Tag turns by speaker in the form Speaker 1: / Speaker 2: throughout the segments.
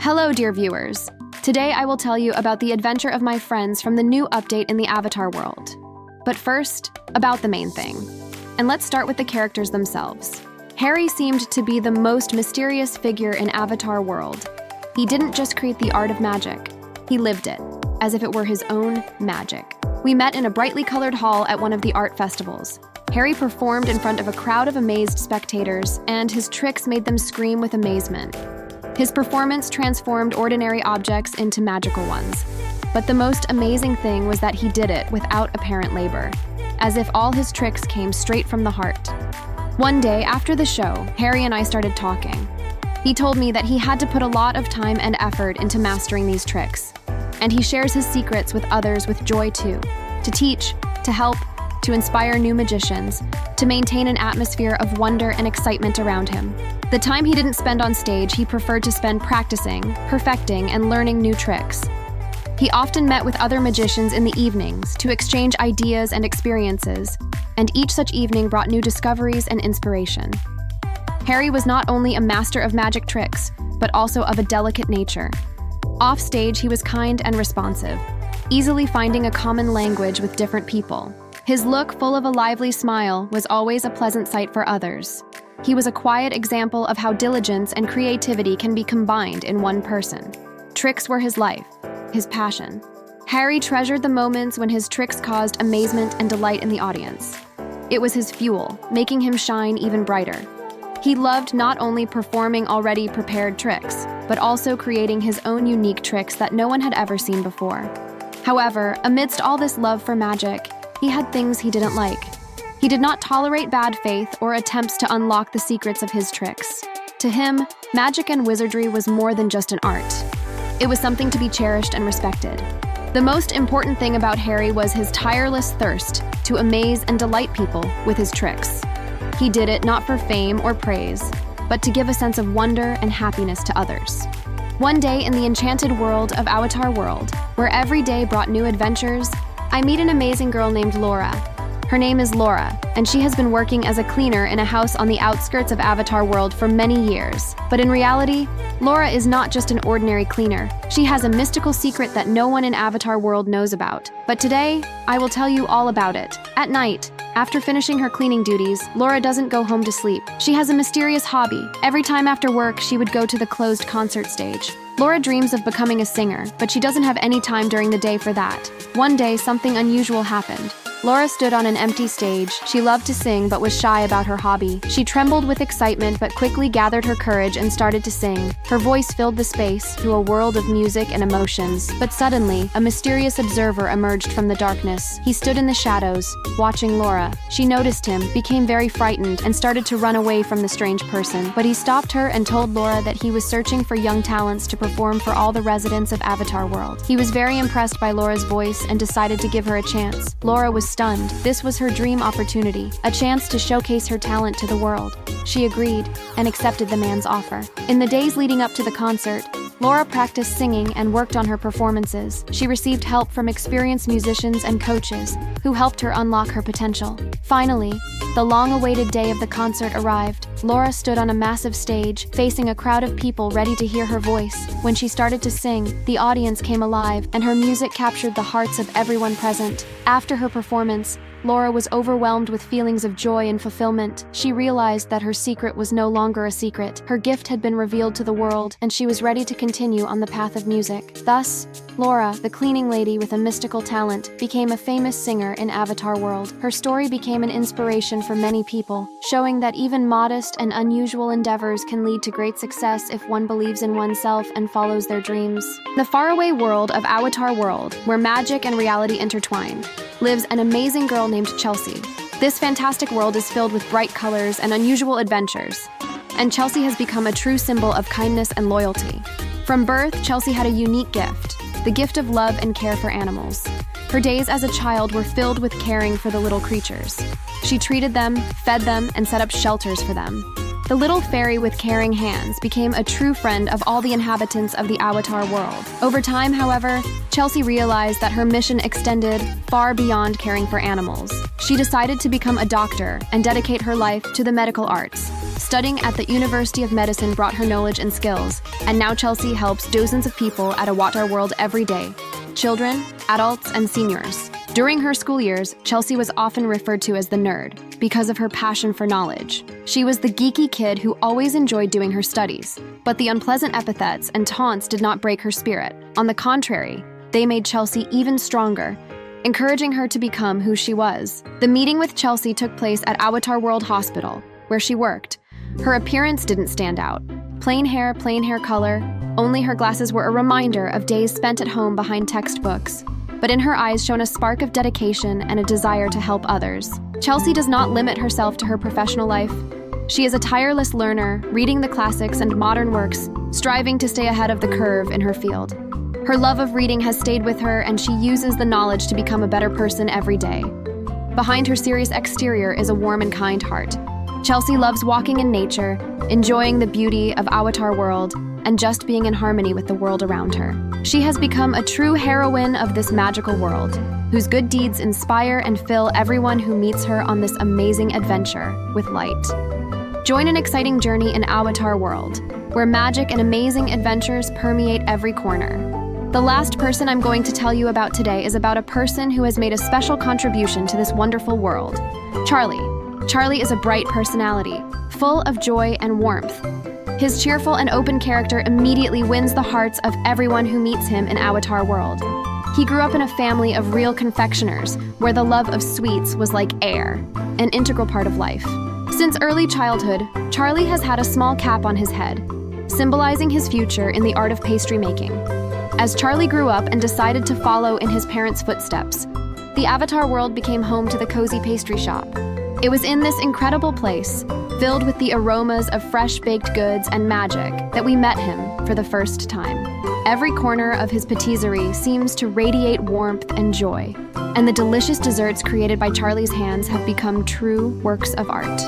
Speaker 1: Hello, dear viewers. Today I will tell you about the adventure of my friends from the new update in the Avatar world. But first, about the main thing. And let's start with the characters themselves. Harry seemed to be the most mysterious figure in Avatar world. He didn't just create the art of magic, he lived it, as if it were his own magic. We met in a brightly colored hall at one of the art festivals. Harry performed in front of a crowd of amazed spectators, and his tricks made them scream with amazement. His performance transformed ordinary objects into magical ones. But the most amazing thing was that he did it without apparent labor, as if all his tricks came straight from the heart. One day after the show, Harry and I started talking. He told me that he had to put a lot of time and effort into mastering these tricks. And he shares his secrets with others with joy too, to teach, to help, to inspire new magicians, to maintain an atmosphere of wonder and excitement around him. The time he didn't spend on stage, he preferred to spend practicing, perfecting, and learning new tricks. He often met with other magicians in the evenings to exchange ideas and experiences, and each such evening brought new discoveries and inspiration. Harry was not only a master of magic tricks, but also of a delicate nature. Off stage, he was kind and responsive, easily finding a common language with different people. His look, full of a lively smile, was always a pleasant sight for others. He was a quiet example of how diligence and creativity can be combined in one person. Tricks were his life, his passion. Harry treasured the moments when his tricks caused amazement and delight in the audience. It was his fuel, making him shine even brighter. He loved not only performing already prepared tricks, but also creating his own unique tricks that no one had ever seen before. However, amidst all this love for magic, he had things he didn't like. He did not tolerate bad faith or attempts to unlock the secrets of his tricks. To him, magic and wizardry was more than just an art. It was something to be cherished and respected. The most important thing about Harry was his tireless thirst to amaze and delight people with his tricks. He did it not for fame or praise, but to give a sense of wonder and happiness to others. One day in the enchanted world of Avatar World, where every day brought new adventures, I meet an amazing girl named Laura. Her name is Laura, and she has been working as a cleaner in a house on the outskirts of Avatar World for many years. But in reality, Laura is not just an ordinary cleaner. She has a mystical secret that no one in Avatar World knows about. But today, I will tell you all about it. At night, after finishing her cleaning duties, Laura doesn't go home to sleep. She has a mysterious hobby. Every time after work, she would go to the closed concert stage. Laura dreams of becoming a singer, but she doesn't have any time during the day for that. One day, something unusual happened. Laura stood on an empty stage. She loved to sing but was shy about her hobby. She trembled with excitement but quickly gathered her courage and started to sing. Her voice filled the space to a world of music and emotions. But suddenly, a mysterious observer emerged from the darkness. He stood in the shadows, watching Laura. She noticed him, became very frightened, and started to run away from the strange person. But he stopped her and told Laura that he was searching for young talents to perform for all the residents of Avatar World. He was very impressed by Laura's voice and decided to give her a chance. Laura was stunned. This was her dream opportunity, a chance to showcase her talent to the world. She agreed and accepted the man's offer. In the days leading up to the concert, Laura practiced singing and worked on her performances. She received help from experienced musicians and coaches who helped her unlock her potential. Finally, the long-awaited day of the concert arrived. Laura stood on a massive stage, facing a crowd of people ready to hear her voice. When she started to sing, the audience came alive, and her music captured the hearts of everyone present. After her performance, Laura was overwhelmed with feelings of joy and fulfillment. She realized that her secret was no longer a secret. Her gift had been revealed to the world, and she was ready to continue on the path of music. Thus, Laura, the cleaning lady with a mystical talent, became a famous singer in Avatar World. Her story became an inspiration for many people, showing that even modest and unusual endeavors can lead to great success if one believes in oneself and follows their dreams. The faraway world of Avatar World, where magic and reality intertwine, lives an amazing girl named Chelsea. This fantastic world is filled with bright colors and unusual adventures, and Chelsea has become a true symbol of kindness and loyalty. From birth, Chelsea had a unique gift, the gift of love and care for animals. Her days as a child were filled with caring for the little creatures. She treated them, fed them, and set up shelters for them. The little fairy with caring hands became a true friend of all the inhabitants of the Avatar world. Over time, however, Chelsea realized that her mission extended far beyond caring for animals. She decided to become a doctor and dedicate her life to the medical arts. Studying at the University of Medicine brought her knowledge and skills, and now Chelsea helps dozens of people at Avatar World every day. Children, adults, and seniors. During her school years, Chelsea was often referred to as the nerd because of her passion for knowledge. She was the geeky kid who always enjoyed doing her studies, but the unpleasant epithets and taunts did not break her spirit. On the contrary, they made Chelsea even stronger, encouraging her to become who she was. The meeting with Chelsea took place at Avatar World Hospital, where she worked. Her appearance didn't stand out. Plain hair color, only her glasses were a reminder of days spent at home behind textbooks. But in her eyes shone a spark of dedication and a desire to help others. Chelsea does not limit herself to her professional life. She is a tireless learner, reading the classics and modern works, striving to stay ahead of the curve in her field. Her love of reading has stayed with her, and she uses the knowledge to become a better person every day. Behind her serious exterior is a warm and kind heart. Chelsea loves walking in nature, enjoying the beauty of Avatar World, and just being in harmony with the world around her. She has become a true heroine of this magical world, whose good deeds inspire and fill everyone who meets her on this amazing adventure with light. Join an exciting journey in Avatar World, where magic and amazing adventures permeate every corner. The last person I'm going to tell you about today is about a person who has made a special contribution to this wonderful world. Charlie. Charlie is a bright personality, full of joy and warmth. His cheerful and open character immediately wins the hearts of everyone who meets him in Avatar World. He grew up in a family of real confectioners, where the love of sweets was like air, an integral part of life. Since early childhood, Charlie has had a small cap on his head, symbolizing his future in the art of pastry making. As Charlie grew up and decided to follow in his parents' footsteps, the Avatar World became home to the Cozy Pastry Shop. It was in this incredible place, filled with the aromas of fresh baked goods and magic, that we met him for the first time. Every corner of his patisserie seems to radiate warmth and joy, and the delicious desserts created by Charlie's hands have become true works of art.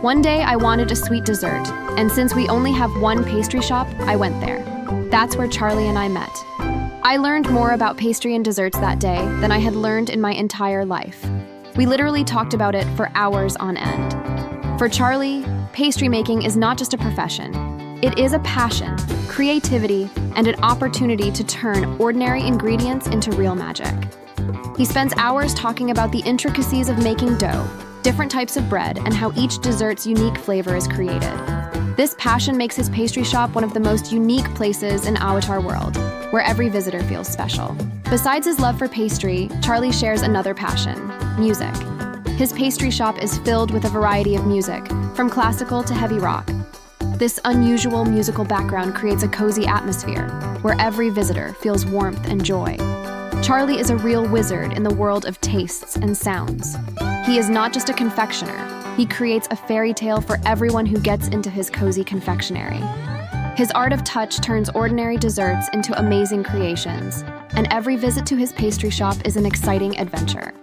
Speaker 1: One day I wanted a sweet dessert, and since we only have one pastry shop, I went there. That's where Charlie and I met. I learned more about pastry and desserts that day than I had learned in my entire life. We literally talked about it for hours on end. For Charlie, pastry making is not just a profession. It is a passion, creativity, and an opportunity to turn ordinary ingredients into real magic. He spends hours talking about the intricacies of making dough, different types of bread, and how each dessert's unique flavor is created. This passion makes his pastry shop one of the most unique places in Avatar World, where every visitor feels special. Besides his love for pastry, Charlie shares another passion: music. His pastry shop is filled with a variety of music, from classical to heavy rock. This unusual musical background creates a cozy atmosphere, where every visitor feels warmth and joy. Charlie is a real wizard in the world of tastes and sounds. He is not just a confectioner. He creates a fairy tale for everyone who gets into his cozy confectionery. His art of touch turns ordinary desserts into amazing creations, and every visit to his pastry shop is an exciting adventure.